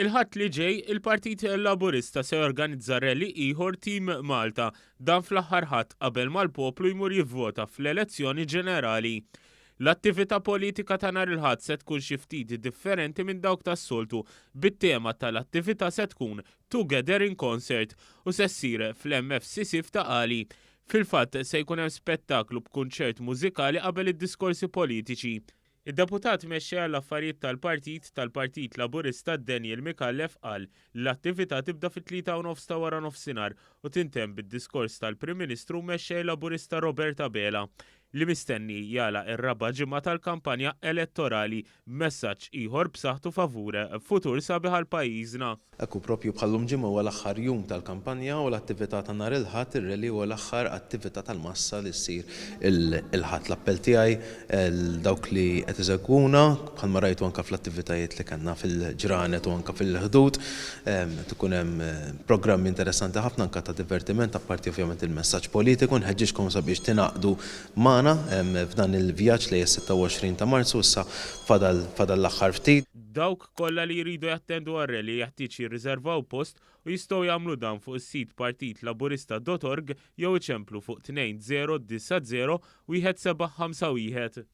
Il-ħadd li ġej, il-Partit Laburista se jorganizza rally ieħor Tim Malta dan fl-aħħar ħadd qabel mal-poplu jmur jivvota fl-elezzjoni ġenerali. L-attività politika ta' nhar il-ħadd se tkun xi ftit differenti minn dawk tas-soltu, bit-tema tal-attività se tkun Together in Concert u se ssir fl-MFCC f'Taqali. Fil-fatt se jkun hemm spettaklu b'kunċert mużikali qabel id-diskorsi politiċi. Id-deputat mexxej għall-affarijiet tal-Partit Laburista Daniel Mikallef qal l-attività tibda fit-3:30 ta' wara nofsinhar u tintemm bid-diskors tal-Prim Ministru mexxej Laburista Roberta Bela li mistenni jala ir-raba' ġimgħa tal-kampanja elettorali messaġġ ieħor b'saħħtu favur futur sabiħ għal pajjiżna. Ekku propju bħallum ġimgħa huwa l-aħħar jum tal-kampanja u l-attività ta' nhar il-ħadd ir-rally huwa l-aħħar attività tal-massa li ssir il-ħadd. L-appell tiegħi dawk li qed iżegwuna bħalma rajtu anke fl-attivitajiet li kellna fil-ġranet u anke fil-ħdud tkun hemm programmi interessanti ħafna anke ta' divertiment apparti ovvjament il-messaġġ politiku nħeġġixkom sabiex tingħaqdu magħna f'dan il-vjaġġ li 26 ta' Marzu issa fadal l-aħħar ftit. Dawk kollha li jridu jattendu għar-rally jeħtieġ jirriservaw post u jistgħu jagħmlu dan fuq is-sit partitlaburista.org jew iċemplu fuq 2090 1751.